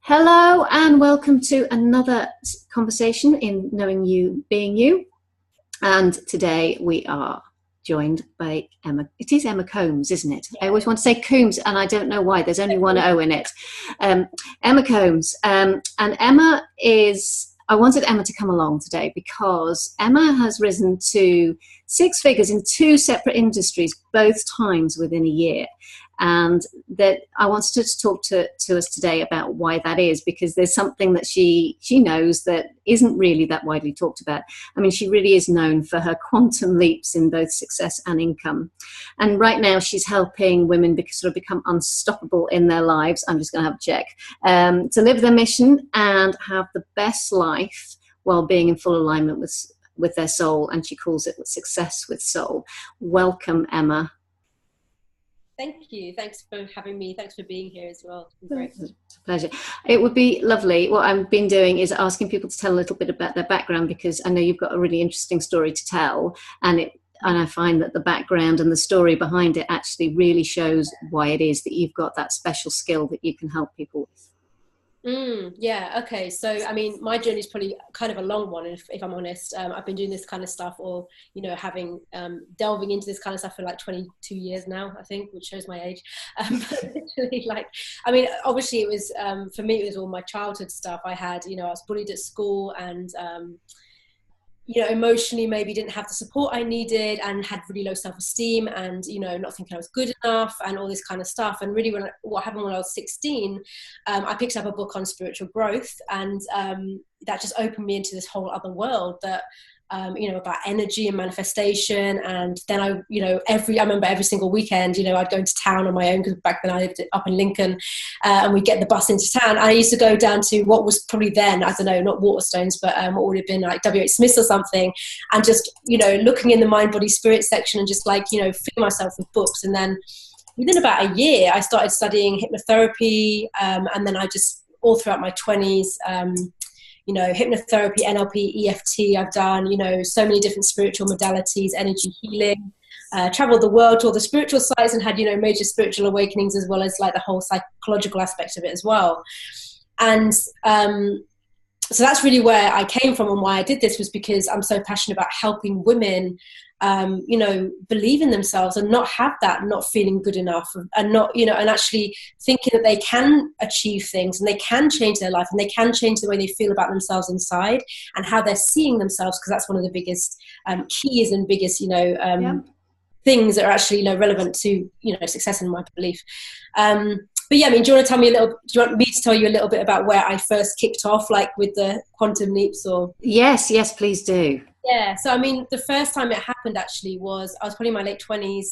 Hello and welcome to another conversation in Knowing You, Being You. And today we are joined by Emma. It is Emma Combs, isn't it? I always want to say Coombs and I don't know why. There's only one O in it. Emma Combs. And Emma is, I wanted Emma to come along today because Emma has risen to six figures in two separate industries, both times within a year. And that I wanted her to talk to us today about why that is, because there's something that she knows that isn't really that widely talked about. I mean, she really is known for her quantum leaps in both success and income. And right now she's helping women sort of become unstoppable in their lives. I'm just going to have a check. To live their mission and have the best life while being in full alignment with their soul. And she calls it Success with Soul. Welcome, Emma. Thank you. Thanks for having me. Thanks for being here as well. It's been great. It's a pleasure. It would be lovely. What I've been doing is asking people to tell a little bit about their background, because I know you've got a really interesting story to tell, and I find that the background and the story behind it actually really shows why it is that you've got that special skill that you can help people with. Yeah. Okay. So, I mean, my journey is probably kind of a long one, if I'm honest. I've been doing this kind of stuff, or having delving into this kind of stuff for like 22 years now, I think, which shows my age. But literally, I mean, obviously, it was for me, it was all my childhood stuff. I had, I was bullied at school, and emotionally maybe didn't have the support I needed, and had really low self-esteem, and not thinking I was good enough, and all this kind of stuff. And really, what happened when I was 16, I picked up a book on spiritual growth, and that just opened me into this whole other world that about energy and manifestation. And then I remember every single weekend, I'd go into town on my own, because back then I lived up in Lincoln, and we'd get the bus into town. I used to go down to what was probably then, I don't know, not Waterstones, but what would have been like WH Smith's or something, and just, looking in the mind, body, spirit section, and just filling myself with books. And then within about a year, I started studying hypnotherapy, and then I just, all throughout my 20s, hypnotherapy, NLP, EFT, I've done, so many different spiritual modalities, energy healing, traveled the world to all the spiritual sites, and had, major spiritual awakenings, as well as like the whole psychological aspect of it as well. And so that's really where I came from, and why I did this was because I'm so passionate about helping women, believe in themselves, and not have that not feeling good enough, and not, and actually thinking that they can achieve things, and they can change their life, and they can change the way they feel about themselves inside, and how they're seeing themselves, because that's one of the biggest keys and biggest, things that are actually, relevant to, success, in my belief. But yeah, I mean, do you want me to tell you a little bit about where I first kicked off, like with the quantum leaps? Or Yes, please do. Yeah, so I mean, the first time it happened actually was, I was probably in my late 20s,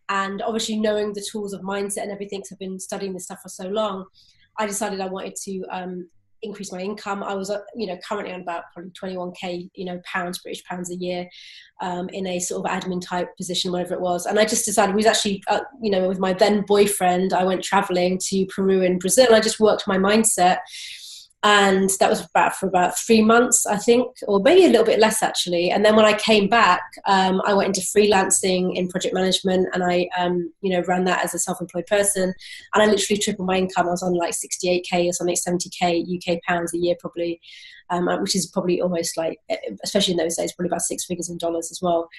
and obviously knowing the tools of mindset and everything, because I've been studying this stuff for so long, I decided I wanted to increase my income. I was, currently on about probably 21k, British pounds a year, in a sort of admin type position, whatever it was. And I just decided, we was actually, with my then boyfriend, I went traveling to Peru and Brazil. I just worked my mindset. And that was for about 3 months, I think, or maybe a little bit less actually. And then when I came back, I went into freelancing in project management, and I, ran that as a self-employed person. And I literally tripled my income. I was on like 68k or something, 70k UK pounds a year probably, which is probably almost like, especially in those days, probably about six figures in dollars as well.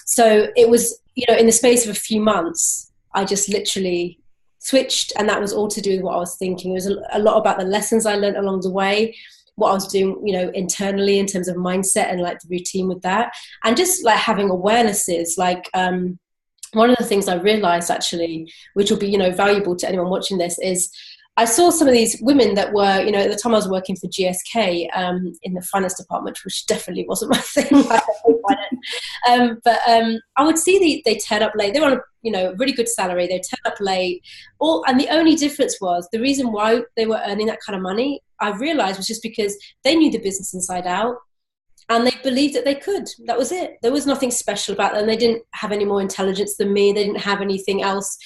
So it was, in the space of a few months, I just literally switched, and that was all to do with what I was thinking. It was a lot about the lessons I learned along the way, what I was doing, internally in terms of mindset, and like the routine with that, and just like having awarenesses. Like one of the things I realized actually, which will be, valuable to anyone watching this, is I saw some of these women that were, at the time I was working for GSK in the finance department, which definitely wasn't my thing. But I would see they turn up late. They were on a really good salary. They turn up late. And the only difference was, the reason why they were earning that kind of money, I realized, was just because they knew the business inside out. And they believed that they could. That was it. There was nothing special about them. They didn't have any more intelligence than me. They didn't have anything else,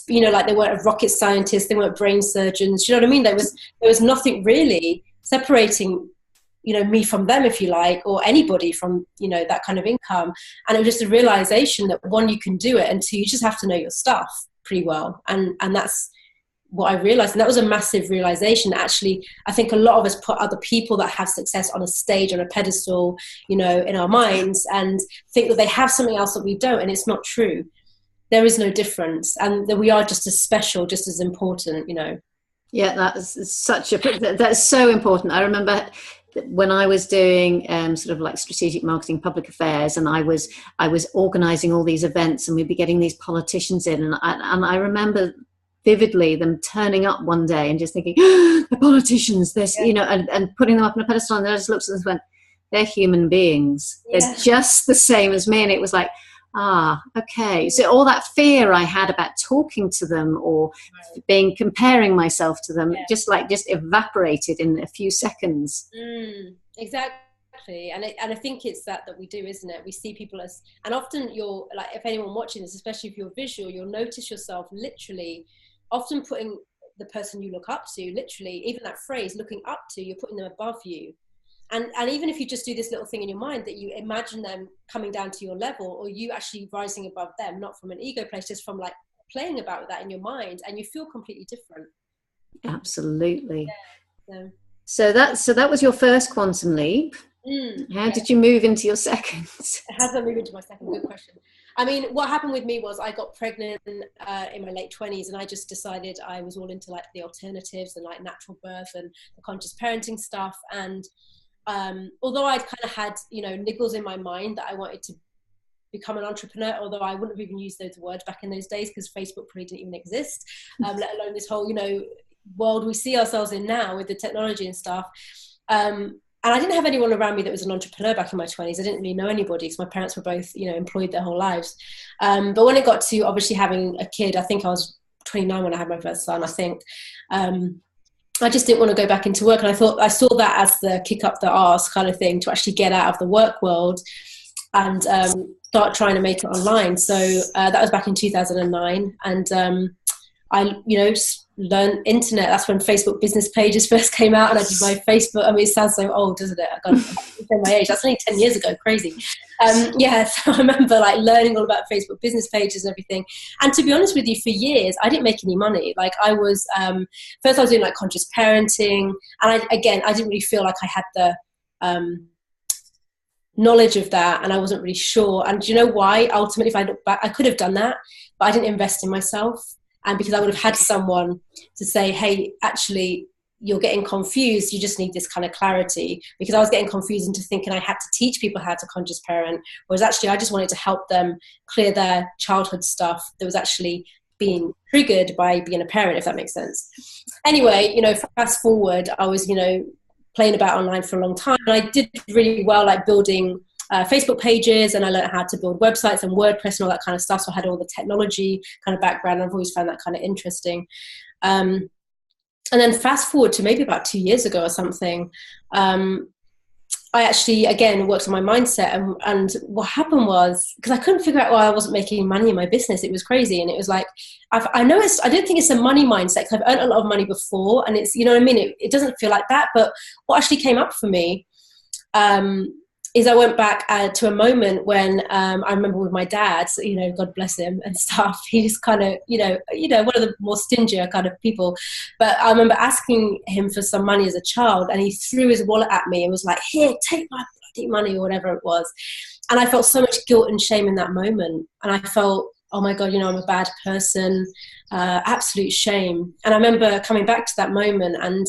like they weren't a rocket scientist. They weren't brain surgeons. You know what I mean? There was nothing really separating, me from them, if you like, or anybody from, that kind of income. And it was just a realization that, one, you can do it, and two, you just have to know your stuff pretty well. And that's what I realized, and that was a massive realization. Actually, I think a lot of us put other people that have success on a stage, on a pedestal, you know, in our minds, and think that they have something else that we don't, and it's not true. There is no difference, and that we are just as special, just as important, you know. Yeah, that's so important. I remember when I was doing sort of like strategic marketing, public affairs, and I was organising all these events, and we'd be getting these politicians in, and I remember vividly them turning up one day and just thinking, oh, the politicians, this, you know, and putting them up on a pedestal, and I just looked at them and went, they're human beings. Yeah. They're just the same as me. And it was like, okay. So all that fear I had about talking to them or comparing myself to them, just evaporated in a few seconds. Exactly. And I think it's that we do, isn't it? We see people as, and often you're like, if anyone watching this, especially if you're visual, you'll notice yourself literally often putting the person you look up to, literally, even that phrase, looking up to, you're putting them above you. And even if you just do this little thing in your mind that you imagine them coming down to your level, or you actually rising above them, not from an ego place, just from like playing about with that in your mind, and you feel completely different. Absolutely. Yeah. So that was your first quantum leap. How did you move into your second? How did I move into my second? Good question. I mean, what happened with me was I got pregnant in my late 20s, and I just decided I was all into like the alternatives and like natural birth and the conscious parenting stuff. And although I'd kind of had, you know, niggles in my mind that I wanted to become an entrepreneur, although I wouldn't have even used those words back in those days because Facebook probably didn't even exist, let alone this whole, you know, world we see ourselves in now with the technology and stuff. And I didn't have anyone around me that was an entrepreneur back in my 20s. I didn't really know anybody because my parents were both, you know, employed their whole lives. But when it got to obviously having a kid, I think I was 29 when I had my first son, I think. I just didn't want to go back into work. And I saw that as the kick up the arse kind of thing to actually get out of the work world and start trying to make it online. So that was back in 2009. And I, you know, learned internet. That's when Facebook business pages first came out, and I did my Facebook. I mean, it sounds so old, doesn't it? I got to say my age. That's only 10 years ago. Crazy. Yeah. So I remember like learning all about Facebook business pages and everything. And to be honest with you, for years, I didn't make any money. Like I was, first I was doing like conscious parenting. And I didn't really feel like I had the, knowledge of that, and I wasn't really sure. And do you know why? Ultimately, if I look back, I could have done that, but I didn't invest in myself. And because I would have had someone to say, hey, actually, you're getting confused. You just need this kind of clarity. Because I was getting confused into thinking I had to teach people how to conscious parent, whereas actually I just wanted to help them clear their childhood stuff that was actually being triggered by being a parent, if that makes sense. Anyway, you know, fast forward, I was, you know, playing about online for a long time. And I did really well, like building Facebook pages, and I learned how to build websites and WordPress and all that kind of stuff. So I had all the technology kind of background. I've always found that kind of interesting. And then fast forward to maybe about 2 years ago or something, I actually, again, worked on my mindset. And what happened was, because I couldn't figure out why I wasn't making money in my business. It was crazy. And it was like, I don't think it's a money mindset, because I've earned a lot of money before. And it's, you know what I mean? It doesn't feel like that. But what actually came up for me is I went back to a moment when I remember with my dad, you know, God bless him and stuff. He just kind of, you know, one of the more stingier kind of people. But I remember asking him for some money as a child, and he threw his wallet at me and was like, here, take my bloody money, or whatever it was. And I felt so much guilt and shame in that moment. And I felt, oh my God, you know, I'm a bad person, absolute shame. And I remember coming back to that moment and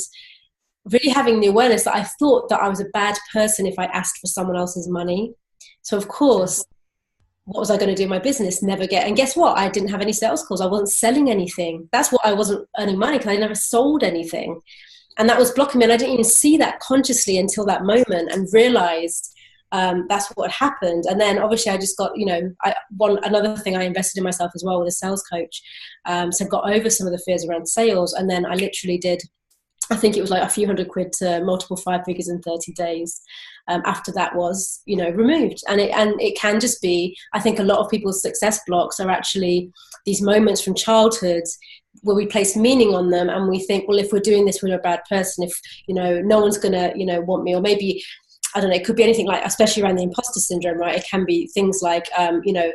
really having the awareness that I thought that I was a bad person if I asked for someone else's money. So of course, what was I going to do in my business? Never get. And guess what? I didn't have any sales calls. I wasn't selling anything. That's what I wasn't earning money, because I never sold anything. And that was blocking me. And I didn't even see that consciously until that moment, and realized that's what happened. And then obviously I just got, you know, another thing, I invested in myself as well with a sales coach. So got over some of the fears around sales. And then I literally did, I think it was like a few £100 to multiple 5 figures in 30 days. After that was, you know, removed. And it can just be, I think a lot of people's success blocks are actually these moments from childhood where we place meaning on them, and we think, well, if we're doing this, we're a bad person. If, you know, no one's going to, you know, want me, or maybe, I don't know, it could be anything, like, especially around the imposter syndrome, right? It can be things like, you know,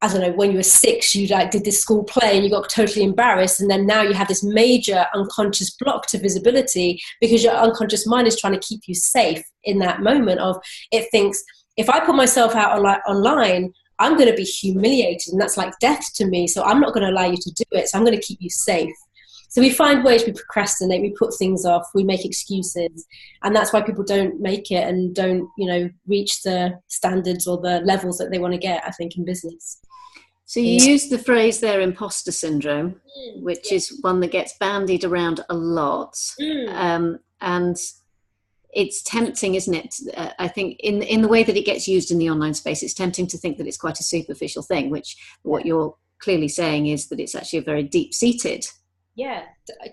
I don't know, when you were 6, you like did this school play and you got totally embarrassed, and then now you have this major unconscious block to visibility because your unconscious mind is trying to keep you safe in that moment of, it thinks, if I put myself out online, I'm going to be humiliated, and that's like death to me, so I'm not going to allow you to do it, so I'm going to keep you safe. So we find ways, we procrastinate, we put things off, we make excuses, and that's why people don't make it and don't, reach the standards or the levels that they want to get, I think, in business. So you used the phrase there, imposter syndrome, which is one that gets bandied around a lot. And it's tempting, isn't it? I think in the way that it gets used in the online space, it's tempting to think that it's quite a superficial thing, which what you're clearly saying is that it's actually a very deep-seated. Yeah,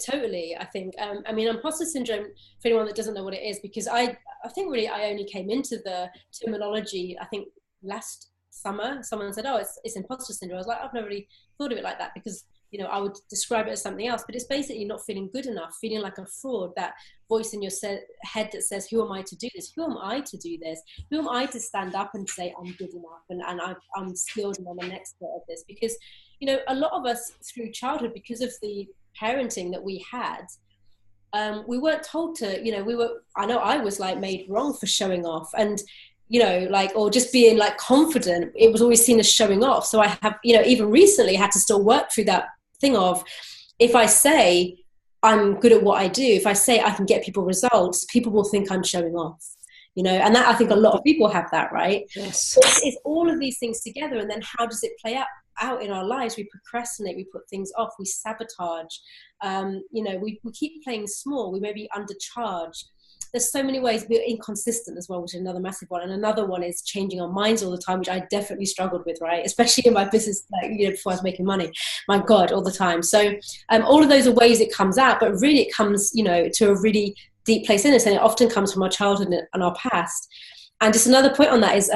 totally. I think, imposter syndrome, for anyone that doesn't know what it is, because I think really I only came into the terminology, I think last summer. Someone said, oh, it's imposter syndrome. I was like, I've never really thought of it like that, because, I would describe it as something else, but it's basically not feeling good enough, feeling like a fraud, that voice in your head that says, who am I to do this? Who am I to do this? Who am I to stand up and say I'm good enough and I'm skilled and I'm an expert at this? Because, a lot of us through childhood, because of the parenting that we had, we weren't told to, I know I was like made wrong for showing off, and or just being like confident. It was always seen as showing off. So I have, even recently had to still work through that thing of, if I say I'm good at what I do, if I say I can get people results, people will think I'm showing off, and that, I think a lot of people have that, right? Yes. It's all of these things together. And then how does it play out in our lives? We procrastinate, we put things off, we sabotage, we keep playing small, we maybe undercharge. There's so many ways. We're inconsistent as well, which is another massive one. And another one is changing our minds all the time, which I definitely struggled with, right? Especially in my business, before I was making money. My God, all the time. So all of those are ways it comes out, but really it comes, to a really deep place in us. And it often comes from our childhood and our past. And just another point on that is,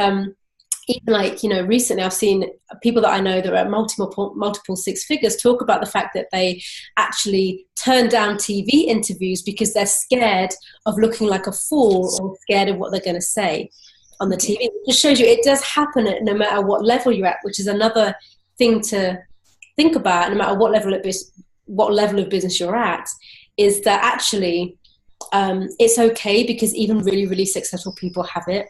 even recently I've seen people that I know that are at multiple six figures talk about the fact that they actually turn down TV interviews because they're scared of looking like a fool or scared of what they're going to say on the TV. It just shows you it does happen at no matter what level you're at, which is another thing to think about. No matter what level of business you're at, is that actually it's okay, because even really, really successful people have it.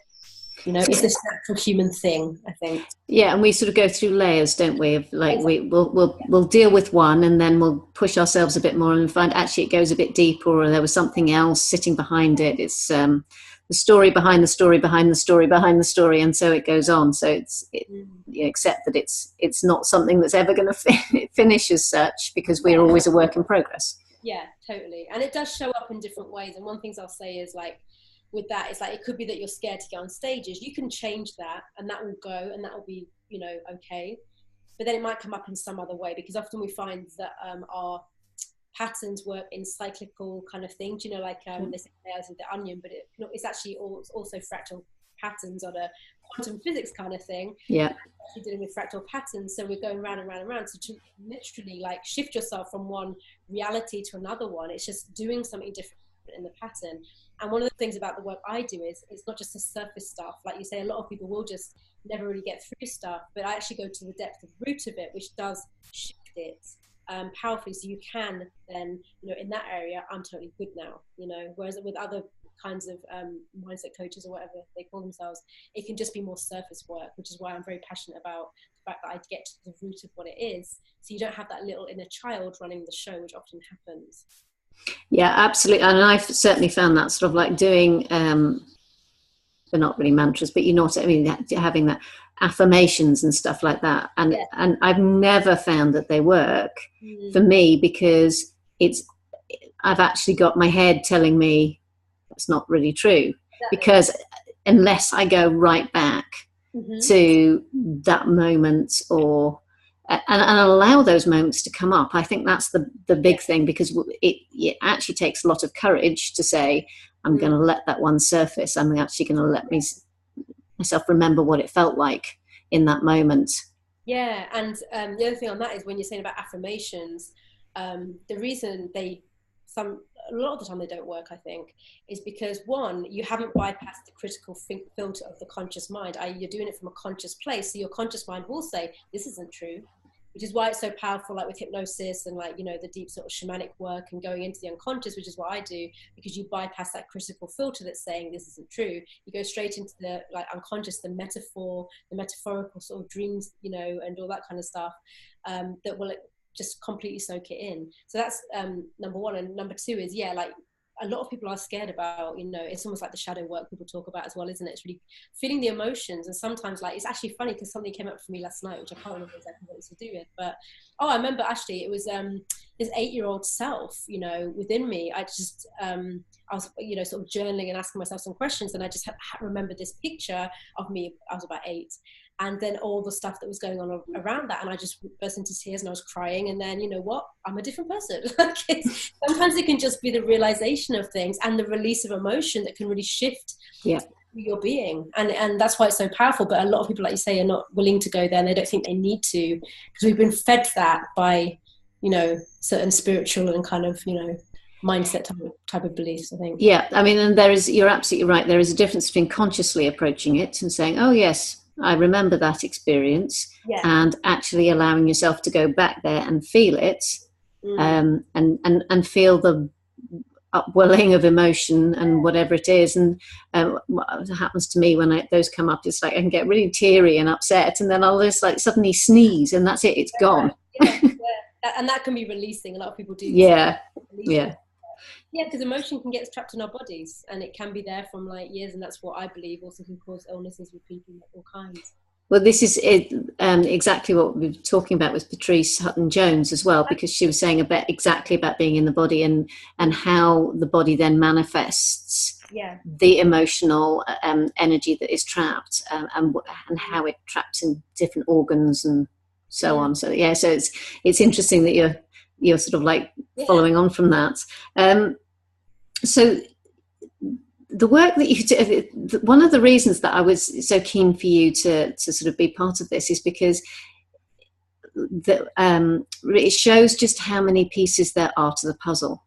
It's this natural human thing, I think. Yeah, and we sort of go through layers, don't we? Of like, we'll deal with one, and then we'll push ourselves a bit more and find actually it goes a bit deeper, or there was something else sitting behind it. It's the story behind the story behind the story behind the story, and so it goes on. So you accept that it's not something that's ever going to finish as such, because we're always a work in progress. Yeah, totally. And it does show up in different ways. And one thing I'll say is, like, with that, it's like, it could be that you're scared to get on stages. You can change that, and that will go, and that will be, okay. But then it might come up in some other way, because often we find that our patterns work in cyclical kind of things, like they say layers of the onion, but it's actually also fractal patterns on a quantum physics kind of thing. Yeah. Actually dealing with fractal patterns, so we're going round and round and round. So to literally like shift yourself from one reality to another one, it's just doing something different in the pattern. And one of the things about the work I do is it's not just the surface stuff. Like you say, a lot of people will just never really get through stuff, but I actually go to the depth of the root of it, which does shift it powerfully. So you can then, in that area, I'm totally good now, whereas with other kinds of mindset coaches or whatever they call themselves, it can just be more surface work, which is why I'm very passionate about the fact that I get to the root of what it is. So you don't have that little inner child running the show, which often happens. Yeah, absolutely. And I've certainly found that sort of like doing, they're not really mantras, but you know what I mean, having that affirmations and stuff like that. And and I've never found that they work for me, because I've actually got my head telling me it's not really true. Because unless I go right back to that moment, or and allow those moments to come up, I think that's the big thing, because it actually takes a lot of courage to say, I'm going to let that one surface. I'm actually going to let myself remember what it felt like in that moment. Yeah, and the other thing on that is, when you're saying about affirmations, the reason a lot of the time they don't work, I think, is because one, you haven't bypassed the critical filter of the conscious mind. You're doing it from a conscious place. So your conscious mind will say, this isn't true, which is why it's so powerful, like with hypnosis and like, you know, the deep sort of shamanic work and going into the unconscious, which is what I do, because you bypass that critical filter that's saying this isn't true. You go straight into the like unconscious, the metaphor, the metaphorical sort of dreams, you know, and all that kind of stuff, that will just completely soak it in. So that's number one. And number two is, yeah, like a lot of people are scared about, you know, it's almost like the shadow work people talk about as well, isn't it? It's really feeling the emotions. And sometimes, like, it's actually funny because something came up for me last night, which I can't remember exactly what it's to do with, but I remember actually it was this 8-year-old self, you know, within me. I just I was, you know, sort of journaling and asking myself some questions, and I just remembered this picture of me. I was about 8, and then all the stuff that was going on around that, and I just burst into tears and I was crying. And then, you know what, I'm a different person. Like, sometimes it can just be the realization of things and the release of emotion that can really shift your being, and that's why it's so powerful. But a lot of people, like you say, are not willing to go there, and they don't think they need to, because we've been fed that by, you know, certain spiritual and kind of, you know, mindset type of beliefs, I think. Yeah, I mean, and you're absolutely right. There is a difference between consciously approaching it and saying, oh yes, I remember that experience, and actually allowing yourself to go back there and feel it, and feel the upwelling of emotion and whatever it is. And what happens to me when those come up, it's like I can get really teary and upset, and then I'll just like suddenly sneeze, and that's it, it's gone. And that can be releasing. A lot of people do. Yeah, because emotion can get trapped in our bodies, and it can be there from like years, and that's what I believe also can cause illnesses with people of all kinds. Well, this is exactly what we were talking about with Patrice Hutton-Jones as well, because she was saying exactly about being in the body and how the body then manifests the emotional energy that is trapped, and how it traps in different organs and so on. So yeah, so it's interesting that you're sort of like following on from that. So the work that you do, one of the reasons that I was so keen for you to sort of be part of this is because it shows just how many pieces there are to the puzzle.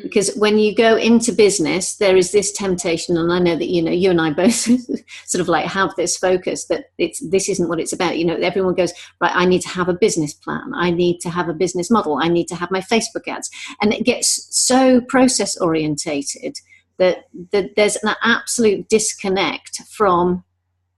Because when you go into business, there is this temptation, and I know that, you know, you and I both sort of like have this focus that this isn't what it's about. You know, everyone goes, right, I need to have a business plan, I need to have a business model, I need to have my Facebook ads, and it gets so process orientated that there's an absolute disconnect from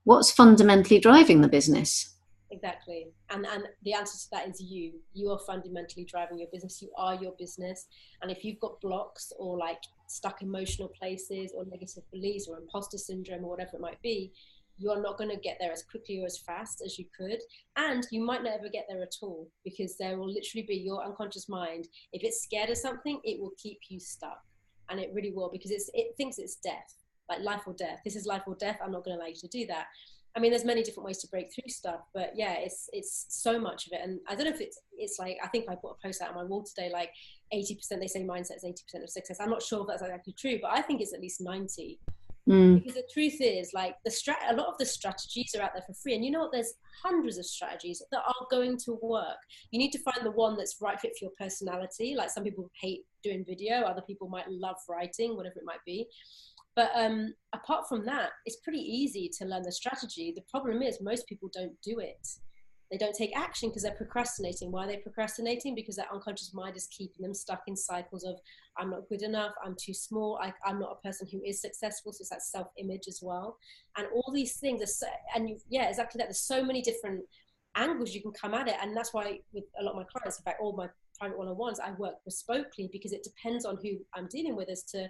what's fundamentally driving the business. Exactly. And the answer to that is you are fundamentally driving your business. You are your business. And if you've got blocks or like stuck emotional places or negative beliefs or imposter syndrome or whatever it might be, you are not going to get there as quickly or as fast as you could. And you might never get there at all, because there will literally be your unconscious mind. If it's scared of something, it will keep you stuck. And it really will, because it thinks it's death, like life or death. This is life or death. I'm not going to allow you to do that. I mean, there's many different ways to break through stuff, but yeah, it's so much of it. And I don't know if it's like, I think I put a post out on my wall today, like 80%, they say mindset is 80% of success. I'm not sure if that's exactly true, but I think it's at least 90. Because the truth is, like, a lot of the strategies are out there for free. And you know what? There's hundreds of strategies that are going to work. You need to find the one that's right fit for your personality. Like, some people hate doing video, other people might love writing, whatever it might be. But apart from that, it's pretty easy to learn the strategy. The problem is most people don't do it. They don't take action because they're procrastinating. Why are they procrastinating? Because their unconscious mind is keeping them stuck in cycles of, I'm not good enough, I'm too small, I'm not a person who is successful. So it's that self-image as well. And all these things exactly that. There's so many different angles you can come at it. And that's why with a lot of my clients, in fact, all my private one-on-ones, I work bespokely, because it depends on who I'm dealing with as to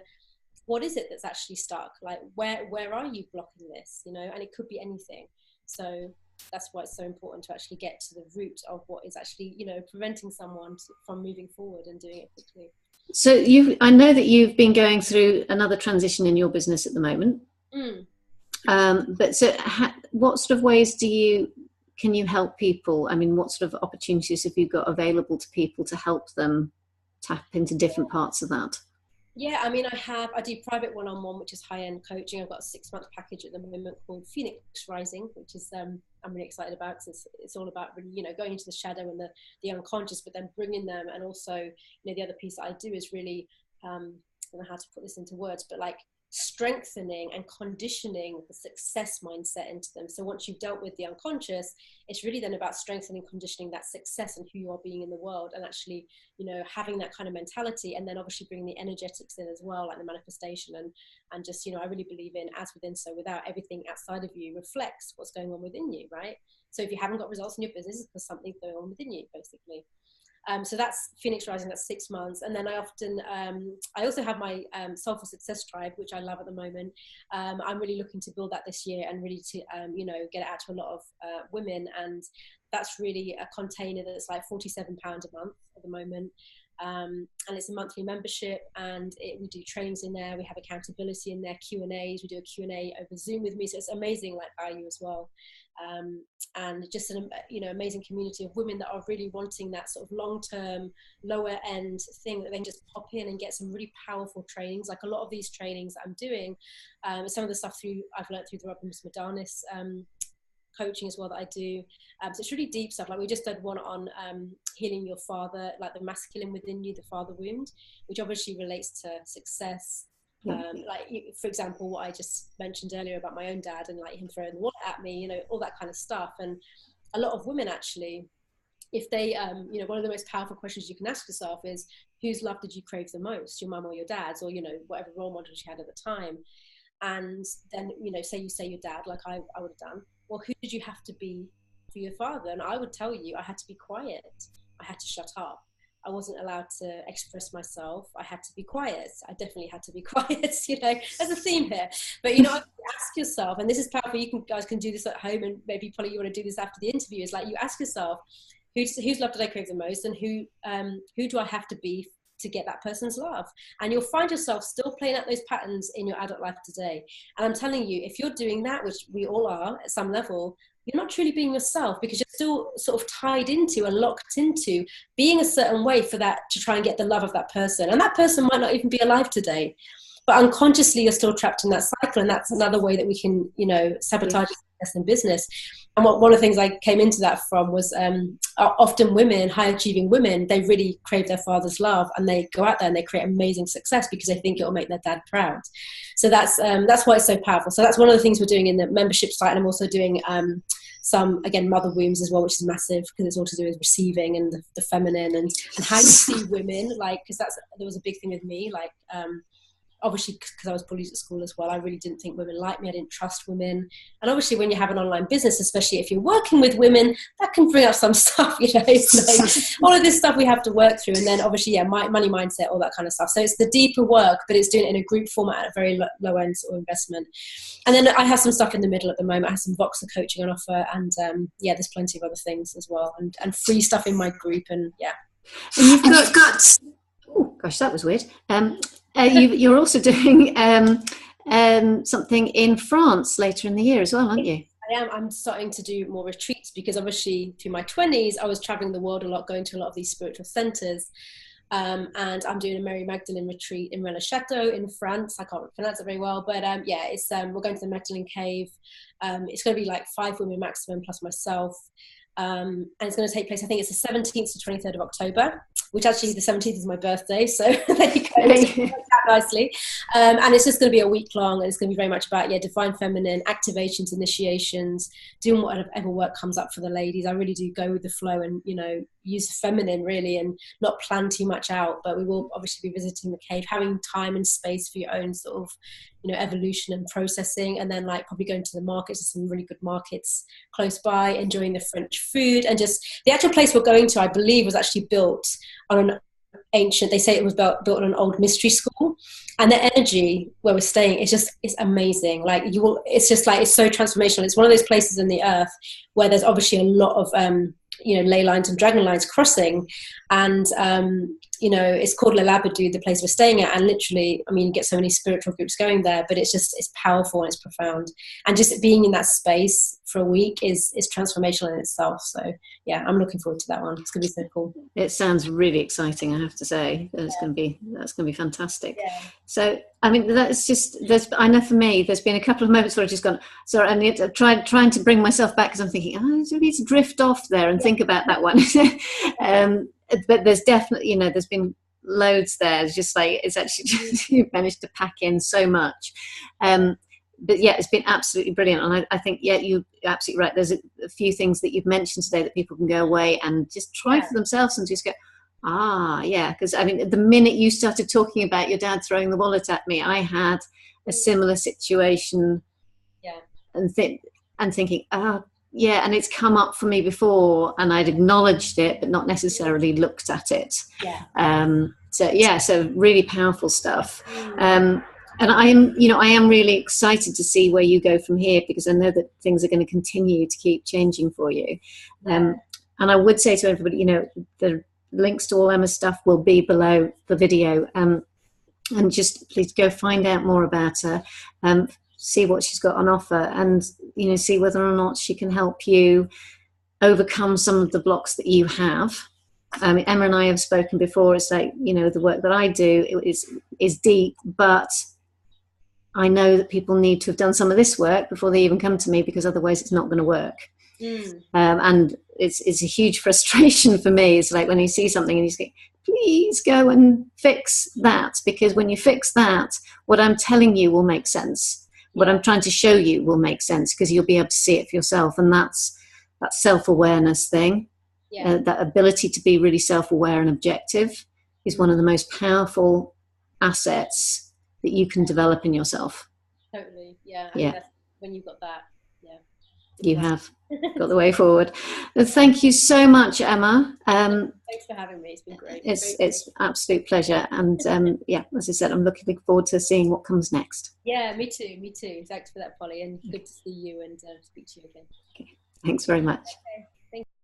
what is it that's actually stuck? Like, where are you blocking this? You know, and it could be anything. So that's why it's so important to actually get to the root of what is actually, you know, preventing someone from moving forward and doing it quickly. So I know that you've been going through another transition in your business at the moment. But so what sort of ways can you help people? I mean, what sort of opportunities have you got available to people to help them tap into different parts of that? Yeah, I mean, I do private one-on-one, which is high-end coaching. I've got a 6-month package at the moment called Phoenix Rising, which is I'm really excited about, because it's all about really, you know, going into the shadow and the unconscious, but then bringing them. And also, you know, the other piece that I do is really I don't know how to put this into words, but like strengthening and conditioning the success mindset into them. So once you've dealt with the unconscious, it's really then about strengthening, conditioning that success and who you are being in the world, and actually, you know, having that kind of mentality, and then obviously bringing the energetics in as well, like the manifestation, and just, you know, I really believe in as within, so without. Everything outside of you reflects what's going on within you, right? So if you haven't got results in your business, it's because something's going on within you, basically. So that's Phoenix Rising, that's 6 months. And then I often, I also have my Soulful Success Tribe, which I love at the moment. I'm really looking to build that this year and really to, you know, get it out to a lot of women. And that's really a container that's like £47 a month at the moment. And it's a monthly membership, and we do trainings in there. We have accountability in there, Q&As. We do a Q&A over Zoom with me. So it's amazing, like, value as well. And just an, you know, amazing community of women that are really wanting that sort of long-term, lower end thing that they can just pop in and get some really powerful trainings. Like a lot of these trainings that I'm doing, some of the stuff I've learned through the Robin Madanis coaching as well that I do. So it's really deep stuff. Like we just did one on healing your father, like the masculine within you, the father wound, which obviously relates to success. Like, for example, what I just mentioned earlier about my own dad and like him throwing the wallet at me, you know, all that kind of stuff. And a lot of women actually, if they, you know, one of the most powerful questions you can ask yourself is, whose love did you crave the most, your mum or your dad's, or, you know, whatever role models you had at the time. And then, you know, say your dad, like I would have done. Well, who did you have to be for your father? And I would tell you, I had to be quiet. I had to shut up. I wasn't allowed to express myself. I had to be quiet. I definitely had to be quiet. You know, there's a theme here. But, you know, ask yourself, and this is powerful. Guys can do this at home, and maybe probably you want to do this after the interview. Is like you ask yourself, whose love did I crave the most, and who do I have to be to get that person's love? And you'll find yourself still playing out those patterns in your adult life today. And I'm telling you, if you're doing that, which we all are at some level, you're not truly being yourself, because you're still sort of tied into and locked into being a certain way for that, to try and get the love of that person. And that person might not even be alive today, but unconsciously you're still trapped in that cycle. And that's another way that we can, you know, sabotage success in business. And one of the things I came into that from was often women, high achieving women, they really crave their father's love, and they go out there and they create amazing success because they think it will make their dad proud. So that's why it's so powerful. So that's one of the things we're doing in the membership site. And I'm also doing some, again, mother wombs as well, which is massive, because it's all to do with receiving and the feminine and how you see women, like, because there was a big thing with me, like, obviously because I was bullied at school as well. I really didn't think women liked me. I didn't trust women. And obviously when you have an online business, especially if you're working with women, that can bring up some stuff, you know, like all of this stuff we have to work through. And then obviously, money mindset, all that kind of stuff. So it's the deeper work, but it's doing it in a group format at a very low end sort of investment. And then I have some stuff in the middle at the moment. I have some Voxer coaching on offer, and there's plenty of other things as well, and free stuff in my group. And and you've got oh gosh, that was weird. You're also doing something in France later in the year as well, aren't you? I am. I'm starting to do more retreats, because obviously through my 20s, I was traveling the world a lot, going to a lot of these spiritual centers. And I'm doing a Mary Magdalene retreat in Rennes Chateau in France. I can't pronounce it very well, but it's we're going to the Magdalene Cave. It's going to be like 5 women maximum plus myself. And it's going to take place, I think it's the 17th to 23rd of October, which actually the 17th is my birthday, so there you go, nicely. And it's just going to be a week long, and it's going to be very much about divine feminine activations, initiations, doing whatever work comes up for the ladies. I really do go with the flow and, you know, use the feminine really, and not plan too much out. But we will obviously be visiting the cave, having time and space for your own sort of, you know, evolution and processing, and then like probably going to the markets. There's some really good markets close by, enjoying the French food, and just the actual place we're going to, I believe, was actually built on an ancient, they say it was built on an old mystery school, and the energy where we're staying it's amazing. Like it's just like, it's so transformational. It's one of those places in the earth where there's obviously a lot of ley lines and dragon lines crossing, and it's called Le Labadou, the place we're staying at, and literally, I mean, you get so many spiritual groups going there, but it's powerful and it's profound, and just being in that space for a week is transformational in itself. So I'm looking forward to that one. It's gonna be so cool. It sounds really exciting, I have to say. That's gonna be fantastic. So I mean, I know for me there's been a couple of moments where I've just gone, sorry, I need to trying to bring myself back, because I'm thinking, I need to drift off there and think about that one. But there's definitely, there's been loads there. It's just like, it's actually just, you've managed to pack in so much. But yeah, it's been absolutely brilliant. And I think, yeah, you're absolutely right. There's a few things that you've mentioned today that people can go away and just try for themselves and just go, yeah. Because I mean, the minute you started talking about your dad throwing the wallet at me, I had a similar situation. And thinking, yeah, and it's come up for me before, and I'd acknowledged it, but not necessarily looked at it. So really powerful stuff. And I am really excited to see where you go from here, because I know that things are going to continue to keep changing for you. And I would say to everybody, the links to all Emma's stuff will be below the video. And just please go find out more about her, see what she's got on offer, and see whether or not she can help you overcome some of the blocks that you have. Emma and I have spoken before. It's like, the work that I do is deep, but I know that people need to have done some of this work before they even come to me, because otherwise it's not going to work. And it's a huge frustration for me. It's like when you see something and you say, please go and fix that, because when you fix that, what I'm telling you will make sense. What I'm trying to show you will make sense, because you'll be able to see it for yourself. And that's that self-awareness thing. That ability to be really self-aware and objective is one of the most powerful assets that you can develop in yourself. Totally. That's when you've got that, you have got the way forward. Thank you so much, Emma. Thanks for having me. It's been great. It's absolute pleasure. And as I said, I'm looking forward to seeing what comes next. Yeah, me too. Thanks for that, Polly, and good to see you and speak to you again. Okay. Thanks very much. Okay.